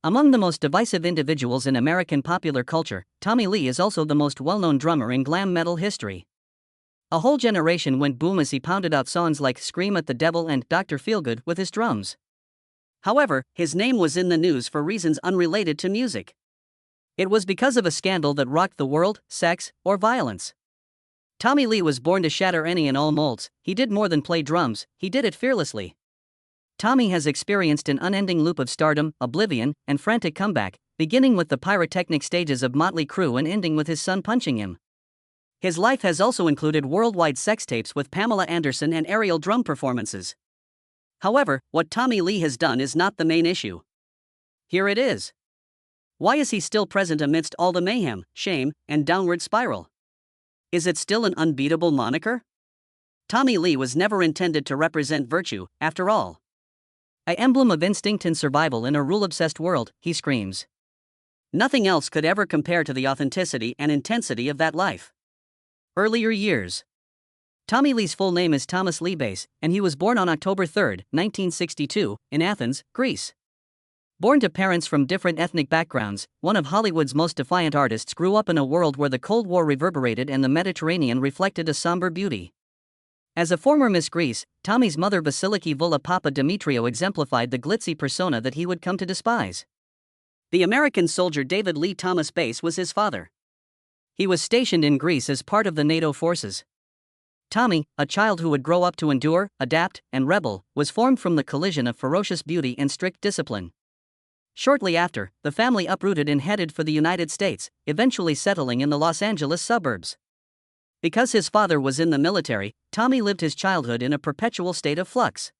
Among the most divisive individuals in American popular culture, Tommy Lee is also the most well-known drummer in glam metal history. A whole generation went boom as he pounded out songs like Scream at the Devil and Dr. Feelgood with his drums. However, his name was in the news for reasons unrelated to music. It was because of a scandal that rocked the world: sex or violence. Tommy Lee was born to shatter any and all molds. He did more than play drums, he did it fearlessly. Tommy has experienced an unending loop of stardom, oblivion, and frantic comeback, beginning with the pyrotechnic stages of Motley Crue and ending with his son punching him. His life has also included worldwide sex tapes with Pamela Anderson and aerial drum performances. However, what Tommy Lee has done is not the main issue. Here it is. Why is he still present amidst all the mayhem, shame, and downward spiral? Is it still an unbeatable moniker? Tommy Lee was never intended to represent virtue, after all. An emblem of instinct and survival in a rule-obsessed world, he screams. Nothing else could ever compare to the authenticity and intensity of that life. Earlier years. Tommy Lee's full name is Thomas Lee Bass, and he was born on October 3, 1962, in Athens, Greece. Born to parents from different ethnic backgrounds, one of Hollywood's most defiant artists grew up in a world where the Cold War reverberated and the Mediterranean reflected a somber beauty. As a former Miss Greece, Tommy's mother Vasiliki Vula Papa Demetrio exemplified the glitzy persona that he would come to despise. The American soldier David Lee Thomas Bass was his father. He was stationed in Greece as part of the NATO forces. Tommy, a child who would grow up to endure, adapt, and rebel, was formed from the collision of ferocious beauty and strict discipline. Shortly after, the family uprooted and headed for the United States, eventually settling in the Los Angeles suburbs. Because his father was in the military, Tommy lived his childhood in a perpetual state of flux.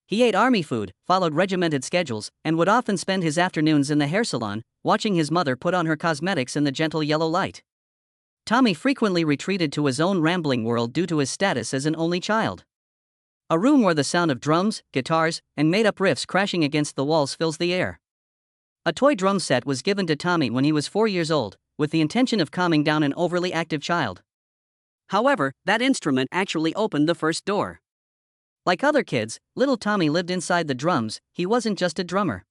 He ate army food, followed regimented schedules, and would often spend his afternoons in the hair salon, watching his mother put on her cosmetics in the gentle yellow light. Tommy frequently retreated to his own rambling world due to his status as an only child. A room where the sound of drums, guitars, and made-up riffs crashing against the walls fills the air. A toy drum set was given to Tommy when he was 4 years old, with the intention of calming down an overly active child. However, that instrument actually opened the first door. Like other kids, little Tommy lived inside the drums. He wasn't just a drummer.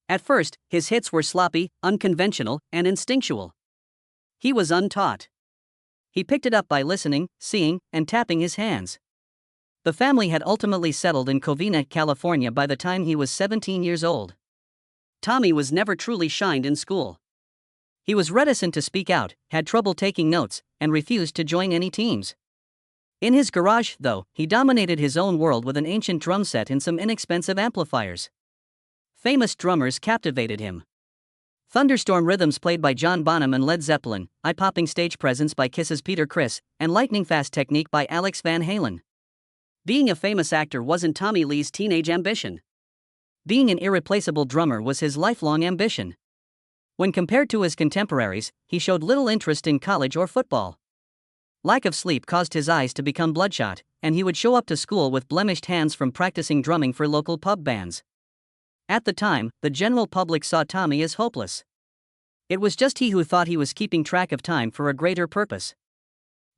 At first, his hits were sloppy, unconventional, and instinctual. He was untaught. He picked it up by listening, seeing, and tapping his hands. The family had ultimately settled in Covina, California by the time he was 17 years old. Tommy was never truly shined in school. He was reticent to speak out, had trouble taking notes, and refused to join any teams. In his garage, though, he dominated his own world with an ancient drum set and some inexpensive amplifiers. Famous drummers captivated him. Thunderstorm rhythms played by John Bonham and Led Zeppelin, eye-popping stage presence by Kiss's Peter Criss, and lightning-fast technique by Alex Van Halen. Being a famous actor wasn't Tommy Lee's teenage ambition. Being an irreplaceable drummer was his lifelong ambition. When compared to his contemporaries, he showed little interest in college or football. Lack of sleep caused his eyes to become bloodshot, and he would show up to school with blemished hands from practicing drumming for local pub bands. At the time, the general public saw Tommy as hopeless. It was just he who thought he was keeping track of time for a greater purpose.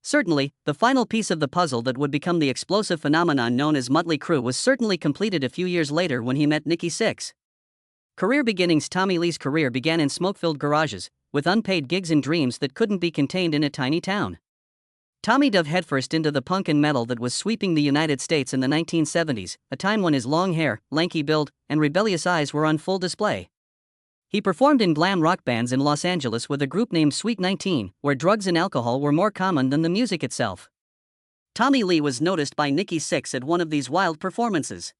Certainly, the final piece of the puzzle that would become the explosive phenomenon known as Motley Crue was certainly completed a few years later when he met Nikki Sixx. Career beginnings. Tommy Lee's career began in smoke-filled garages, with unpaid gigs and dreams that couldn't be contained in a tiny town. Tommy dove headfirst into the punk and metal that was sweeping the United States in the 1970s, a time when his long hair, lanky build, and rebellious eyes were on full display. He performed in glam rock bands in Los Angeles with a group named Sweet 19, where drugs and alcohol were more common than the music itself. Tommy Lee was noticed by Nikki Sixx at one of these wild performances.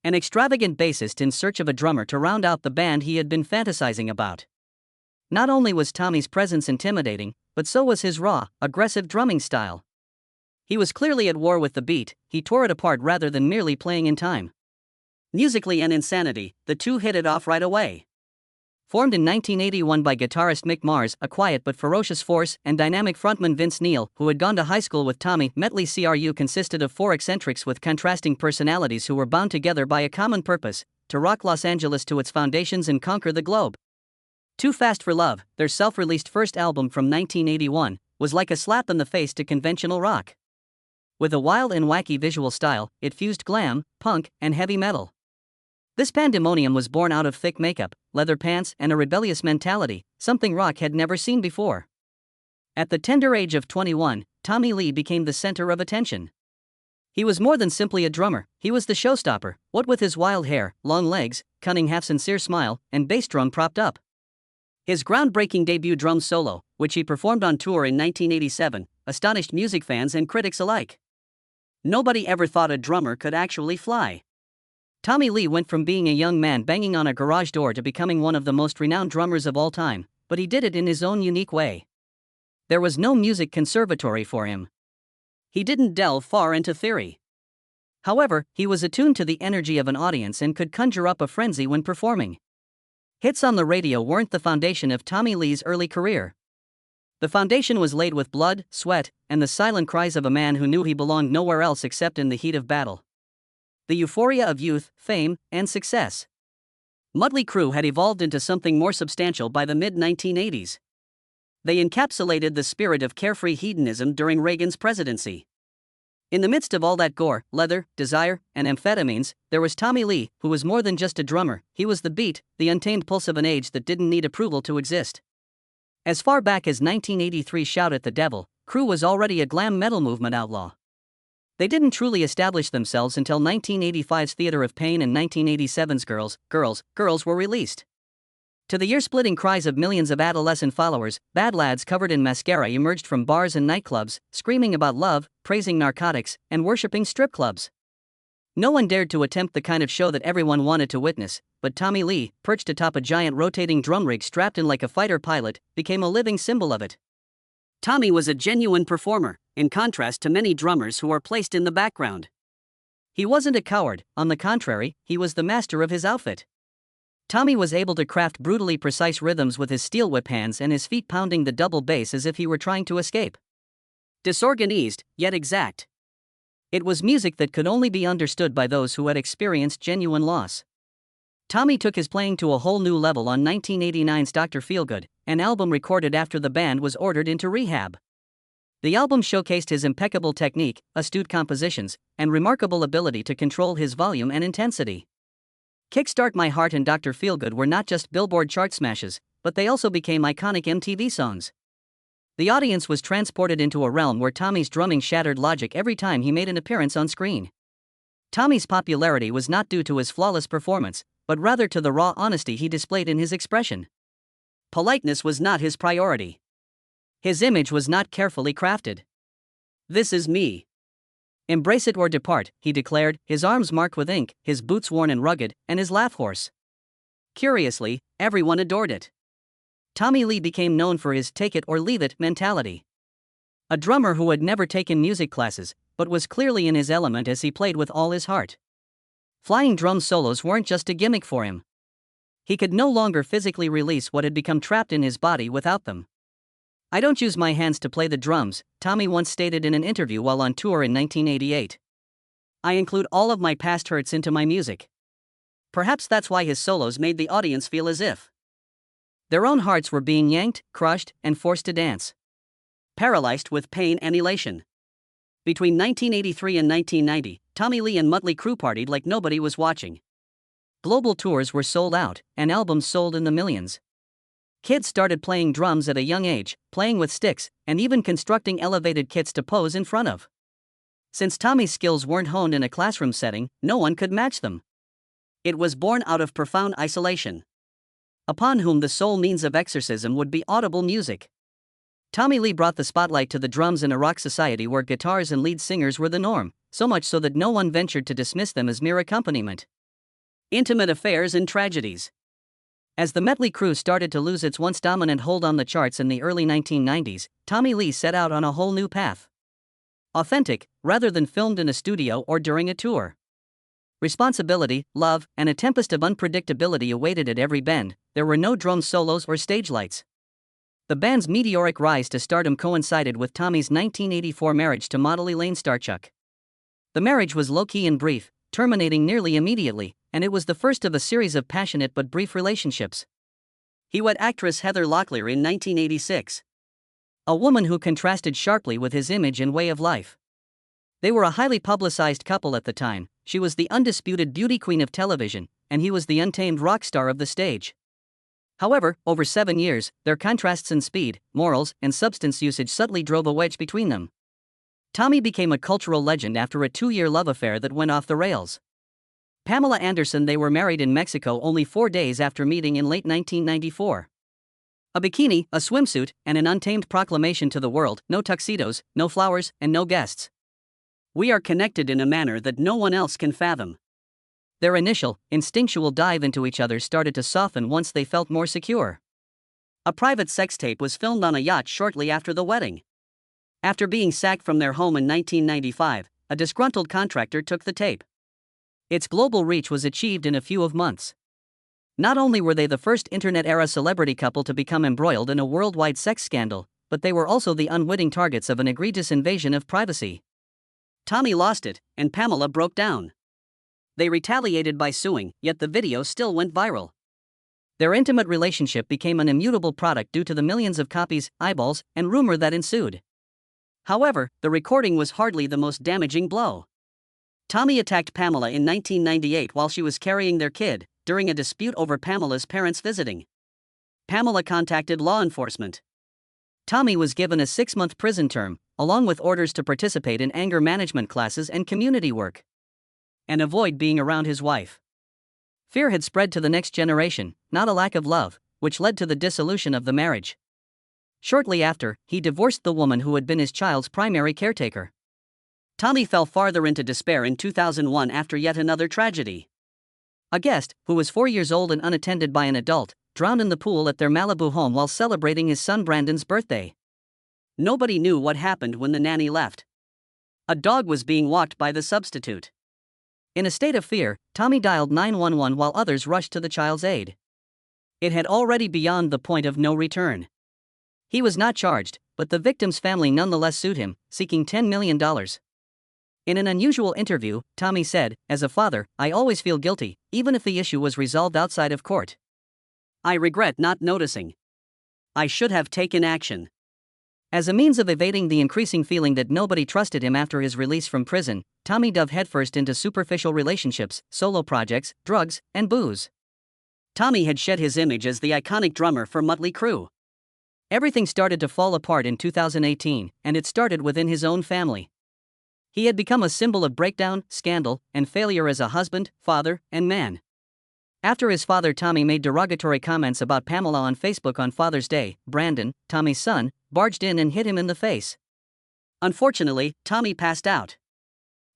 An extravagant bassist in search of a drummer to round out the band he had been fantasizing about. Not only was Tommy's presence intimidating, but so was his raw, aggressive drumming style. He was clearly at war with the beat. He tore it apart rather than merely playing in time. Musically and insanity, the two hit it off right away. Formed in 1981 by guitarist Mick Mars, a quiet but ferocious force, and dynamic frontman Vince Neil, who had gone to high school with Tommy, Motley Crue consisted of four eccentrics with contrasting personalities who were bound together by a common purpose: to rock Los Angeles to its foundations and conquer the globe. Too Fast for Love, their self-released first album from 1981, was like a slap in the face to conventional rock. With a wild and wacky visual style, it fused glam, punk, and heavy metal. This pandemonium was born out of thick makeup, leather pants, and a rebellious mentality, something rock had never seen before. At the tender age of 21, Tommy Lee became the center of attention. He was more than simply a drummer, he was the showstopper, what with his wild hair, long legs, cunning half-sincere smile, and bass drum propped up. His groundbreaking debut drum solo, which he performed on tour in 1987, astonished music fans and critics alike. Nobody ever thought a drummer could actually fly. Tommy Lee went from being a young man banging on a garage door to becoming one of the most renowned drummers of all time, but he did it in his own unique way. There was no music conservatory for him. He didn't delve far into theory. However, he was attuned to the energy of an audience and could conjure up a frenzy when performing. Hits on the radio weren't the foundation of Tommy Lee's early career. The foundation was laid with blood, sweat, and the silent cries of a man who knew he belonged nowhere else except in the heat of battle. The euphoria of youth, fame, and success. Motley Crue had evolved into something more substantial by the mid-1980s. They encapsulated the spirit of carefree hedonism during Reagan's presidency. In the midst of all that gore, leather, desire, and amphetamines, there was Tommy Lee, who was more than just a drummer. He was the beat, the untamed pulse of an age that didn't need approval to exist. As far back as 1983's Shout at the Devil, Crue was already a glam metal movement outlaw. They didn't truly establish themselves until 1985's Theater of Pain and 1987's Girls were released. To the ear-splitting cries of millions of adolescent followers, bad lads covered in mascara emerged from bars and nightclubs, screaming about love, praising narcotics, and worshipping strip clubs. No one dared to attempt the kind of show that everyone wanted to witness, but Tommy Lee, perched atop a giant rotating drum rig strapped in like a fighter pilot, became a living symbol of it. Tommy was a genuine performer, in contrast to many drummers who are placed in the background. He wasn't a coward, on the contrary, he was the master of his outfit. Tommy was able to craft brutally precise rhythms with his steel whip hands and his feet pounding the double bass as if he were trying to escape. Disorganized, yet exact. It was music that could only be understood by those who had experienced genuine loss. Tommy took his playing to a whole new level on 1989's Dr. Feelgood, an album recorded after the band was ordered into rehab. The album showcased his impeccable technique, astute compositions, and remarkable ability to control his volume and intensity. Kickstart My Heart and Dr. Feelgood were not just Billboard chart smashes, but they also became iconic MTV songs. The audience was transported into a realm where Tommy's drumming shattered logic every time he made an appearance on screen. Tommy's popularity was not due to his flawless performance, but rather to the raw honesty he displayed in his expression. Politeness was not his priority. His image was not carefully crafted. "This is me. Embrace it or depart," he declared, his arms marked with ink, his boots worn and rugged, and his laugh hoarse. Curiously, everyone adored it. Tommy Lee became known for his take it or leave it mentality. A drummer who had never taken music classes, but was clearly in his element as he played with all his heart. Flying drum solos weren't just a gimmick for him. He could no longer physically release what had become trapped in his body without them. "I don't use my hands to play the drums," Tommy once stated in an interview while on tour in 1988. "I include all of my past hurts into my music." Perhaps that's why his solos made the audience feel as if their own hearts were being yanked, crushed, and forced to dance. Paralyzed with pain and elation. Between 1983 and 1990, Tommy Lee and Motley Crue partied like nobody was watching. Global tours were sold out, and albums sold in the millions. Kids started playing drums at a young age, playing with sticks, and even constructing elevated kits to pose in front of. Since Tommy's skills weren't honed in a classroom setting, no one could match them. It was born out of profound isolation. Upon whom the sole means of exorcism would be audible music. Tommy Lee brought the spotlight to the drums in a rock society where guitars and lead singers were the norm, so much so that no one ventured to dismiss them as mere accompaniment. Intimate affairs and tragedies. As the Motley Crue started to lose its once dominant hold on the charts in the early 1990s, Tommy Lee set out on a whole new path. Authentic, rather than filmed in a studio or during a tour. Responsibility, love, and a tempest of unpredictability awaited at every bend. There were no drum solos or stage lights. The band's meteoric rise to stardom coincided with Tommy's 1984 marriage to model Elaine Starchuk. The marriage was low-key and brief, terminating nearly immediately, and it was the first of a series of passionate but brief relationships. He wed actress Heather Locklear in 1986. A woman who contrasted sharply with his image and way of life. They were a highly publicized couple at the time. She was the undisputed beauty queen of television, and he was the untamed rock star of the stage. However, over 7 years, their contrasts in speed, morals, and substance usage subtly drove a wedge between them. Tommy became a cultural legend after a 2-year love affair that went off the rails. Pamela Anderson. They were married in Mexico only 4 days after meeting in late 1994. A bikini, a swimsuit, and an untamed proclamation to the world: no tuxedos, no flowers, and no guests. We are connected in a manner that no one else can fathom. Their initial, instinctual dive into each other started to soften once they felt more secure. A private sex tape was filmed on a yacht shortly after the wedding. After being sacked from their home in 1995, a disgruntled contractor took the tape. Its global reach was achieved in a few months. Not only were they the first internet-era celebrity couple to become embroiled in a worldwide sex scandal, but they were also the unwitting targets of an egregious invasion of privacy. Tommy lost it, and Pamela broke down. They retaliated by suing, yet the video still went viral. Their intimate relationship became an immutable product due to the millions of copies, eyeballs, and rumor that ensued. However, the recording was hardly the most damaging blow. Tommy attacked Pamela in 1998 while she was carrying their kid, during a dispute over Pamela's parents visiting. Pamela contacted law enforcement. Tommy was given a 6-month prison term, along with orders to participate in anger management classes and community work, and avoid being around his wife. Fear had spread to the next generation, not a lack of love, which led to the dissolution of the marriage. Shortly after, he divorced the woman who had been his child's primary caretaker. Tommy fell farther into despair in 2001 after yet another tragedy. A guest, who was 4 years old and unattended by an adult, drowned in the pool at their Malibu home while celebrating his son Brandon's birthday. Nobody knew what happened when the nanny left. A dog was being walked by the substitute. In a state of fear, Tommy dialed 911 while others rushed to the child's aid. It had already beyond the point of no return. He was not charged, but the victim's family nonetheless sued him, seeking $10 million. In an unusual interview, Tommy said, "As a father, I always feel guilty, even if the issue was resolved outside of court. I regret not noticing. I should have taken action." As a means of evading the increasing feeling that nobody trusted him after his release from prison, Tommy dove headfirst into superficial relationships, solo projects, drugs, and booze. Tommy had shed his image as the iconic drummer for Motley Crue. Everything started to fall apart in 2018, and it started within his own family. He had become a symbol of breakdown, scandal, and failure as a husband, father, and man. After his father Tommy made derogatory comments about Pamela on Facebook on Father's Day, Brandon, Tommy's son, barged in and hit him in the face. Unfortunately, Tommy passed out.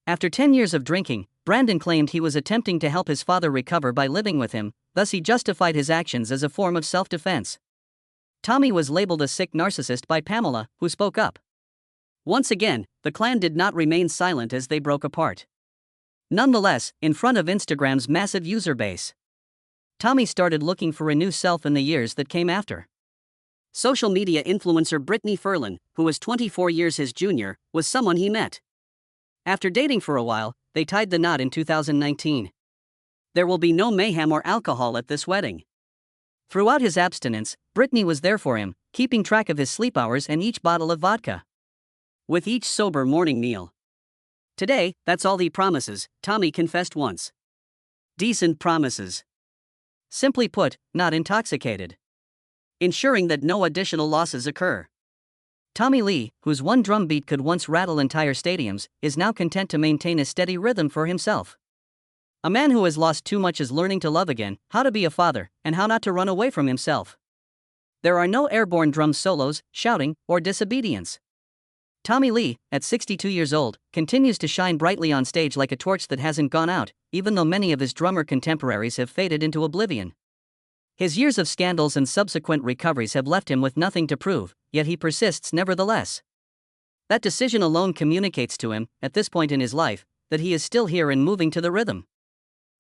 After 10 years of drinking, Brandon claimed he was attempting to help his father recover by living with him, thus he justified his actions as a form of self-defense. Tommy was labeled a sick narcissist by Pamela, who spoke up. Once again, the clan did not remain silent as they broke apart. Nonetheless, in front of Instagram's massive user base, Tommy started looking for a new self in the years that came after. Social media influencer Brittany Ferlin, who was 24 years his junior, was someone he met. After dating for a while, they tied the knot in 2019. There will be no mayhem or alcohol at this wedding. Throughout his abstinence, Brittany was there for him, keeping track of his sleep hours and each bottle of vodka. With each sober morning meal. Today, that's all he promises, Tommy confessed once. Decent promises. Simply put, not intoxicated. Ensuring that no additional losses occur. Tommy Lee, whose one drum beat could once rattle entire stadiums, is now content to maintain a steady rhythm for himself. A man who has lost too much is learning to love again, how to be a father, and how not to run away from himself. There are no airborne drum solos, shouting, or disobedience. Tommy Lee, at 62 years old, continues to shine brightly on stage like a torch that hasn't gone out, even though many of his drummer contemporaries have faded into oblivion. His years of scandals and subsequent recoveries have left him with nothing to prove, yet he persists nevertheless. That decision alone communicates to him, at this point in his life, that he is still here and moving to the rhythm.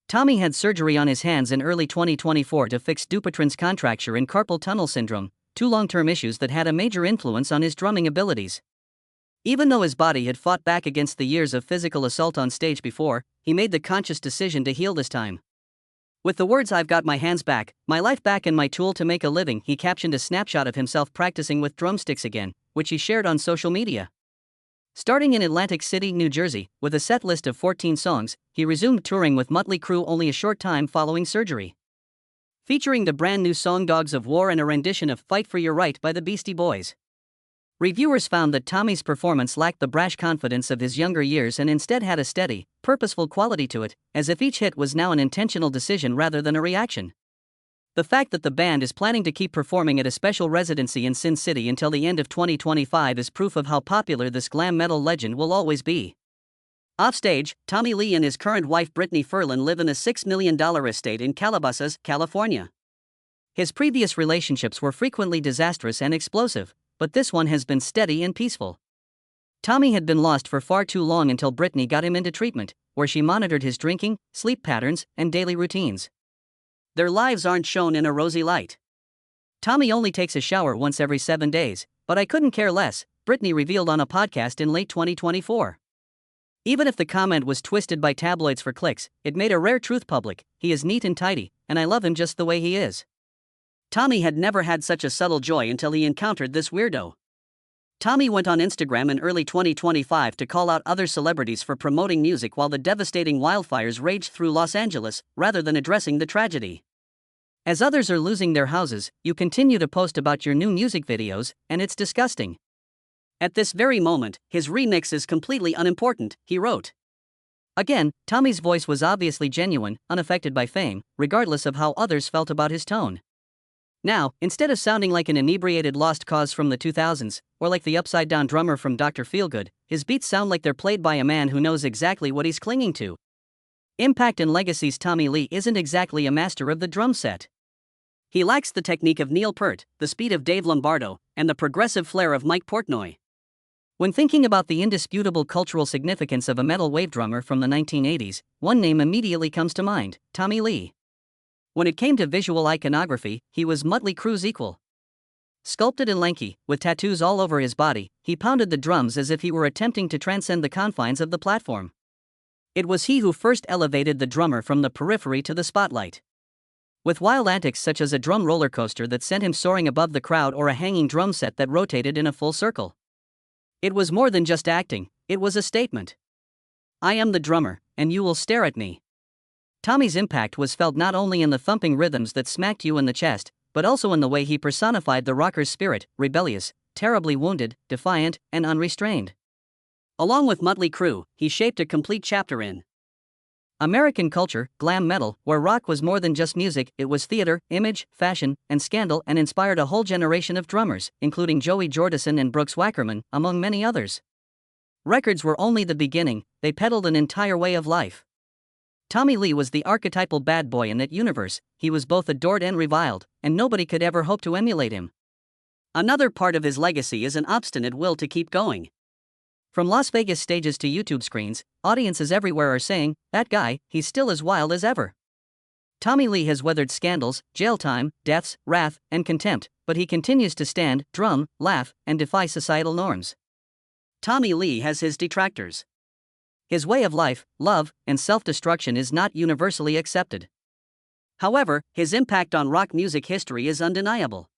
Tommy had surgery on his hands in early 2024 to fix Dupuytren's contracture and carpal tunnel syndrome, two long-term issues that had a major influence on his drumming abilities. Even though his body had fought back against the years of physical assault on stage before, he made the conscious decision to heal this time. With the words "I've got my hands back, my life back and my tool to make a living," he captioned a snapshot of himself practicing with drumsticks again, which he shared on social media. Starting in Atlantic City, New Jersey, with a set list of 14 songs, he resumed touring with Motley Crue only a short time following surgery. Featuring the brand new song Dogs of War and a rendition of Fight for Your Right by the Beastie Boys. Reviewers found that Tommy's performance lacked the brash confidence of his younger years and instead had a steady, purposeful quality to it, as if each hit was now an intentional decision rather than a reaction. The fact that the band is planning to keep performing at a special residency in Sin City until the end of 2025 is proof of how popular this glam metal legend will always be. Offstage, Tommy Lee and his current wife Brittany Ferlin live in a $6 million estate in Calabasas, California. His previous relationships were frequently disastrous and explosive, but this one has been steady and peaceful. Tommy had been lost for far too long until Brittany got him into treatment, where she monitored his drinking, sleep patterns, and daily routines. Their lives aren't shown in a rosy light. Tommy only takes a shower once every 7 days, but I couldn't care less, Brittany revealed on a podcast in late 2024. Even if the comment was twisted by tabloids for clicks, it made a rare truth public: he is neat and tidy, and I love him just the way he is. Tommy had never had such a subtle joy until he encountered this weirdo. Tommy went on Instagram in early 2025 to call out other celebrities for promoting music while the devastating wildfires raged through Los Angeles, rather than addressing the tragedy. As others are losing their houses, you continue to post about your new music videos, and it's disgusting. At this very moment, his remix is completely unimportant, he wrote. Again, Tommy's voice was obviously genuine, unaffected by fame, regardless of how others felt about his tone. Now, instead of sounding like an inebriated lost cause from the 2000s, or like the upside-down drummer from Dr. Feelgood, his beats sound like they're played by a man who knows exactly what he's clinging to. Impact and Legacy's Tommy Lee isn't exactly a master of the drum set. He lacks the technique of Neil Peart, the speed of Dave Lombardo, and the progressive flair of Mike Portnoy. When thinking about the indisputable cultural significance of a metal wave drummer from the 1980s, one name immediately comes to mind: Tommy Lee. When it came to visual iconography, he was Motley Crue's equal. Sculpted and lanky, with tattoos all over his body, he pounded the drums as if he were attempting to transcend the confines of the platform. It was he who first elevated the drummer from the periphery to the spotlight. With wild antics such as a drum roller coaster that sent him soaring above the crowd or a hanging drum set that rotated in a full circle. It was more than just acting, it was a statement. I am the drummer, and you will stare at me. Tommy's impact was felt not only in the thumping rhythms that smacked you in the chest, but also in the way he personified the rocker's spirit: rebellious, terribly wounded, defiant, and unrestrained. Along with Motley Crue, he shaped a complete chapter in American culture, glam metal, where rock was more than just music, it was theater, image, fashion, and scandal, and inspired a whole generation of drummers, including Joey Jordison and Brooks Wackerman, among many others. Records were only the beginning, they peddled an entire way of life. Tommy Lee was the archetypal bad boy in that universe. He was both adored and reviled, and nobody could ever hope to emulate him. Another part of his legacy is an obstinate will to keep going. From Las Vegas stages to YouTube screens, audiences everywhere are saying, "That guy, he's still as wild as ever." Tommy Lee has weathered scandals, jail time, deaths, wrath, and contempt, but he continues to stand, drum, laugh, and defy societal norms. Tommy Lee has his detractors. His way of life, love, and self-destruction is not universally accepted. However, his impact on rock music history is undeniable.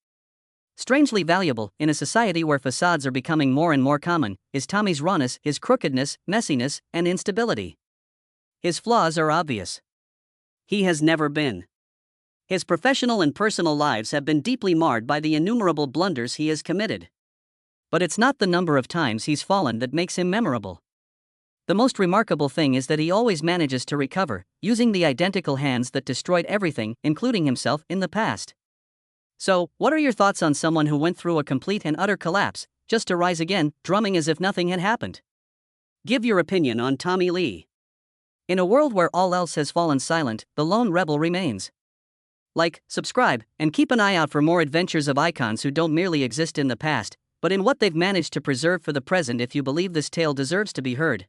Strangely valuable, in a society where facades are becoming more and more common, is Tommy's rawness, his crookedness, messiness, and instability. His flaws are obvious. He has never been. His professional and personal lives have been deeply marred by the innumerable blunders he has committed. But it's not the number of times he's fallen that makes him memorable. The most remarkable thing is that he always manages to recover, using the identical hands that destroyed everything, including himself, in the past. So, what are your thoughts on someone who went through a complete and utter collapse, just to rise again, drumming as if nothing had happened? Give your opinion on Tommy Lee. In a world where all else has fallen silent, the lone rebel remains. Like, subscribe, and keep an eye out for more adventures of icons who don't merely exist in the past, but in what they've managed to preserve for the present if you believe this tale deserves to be heard.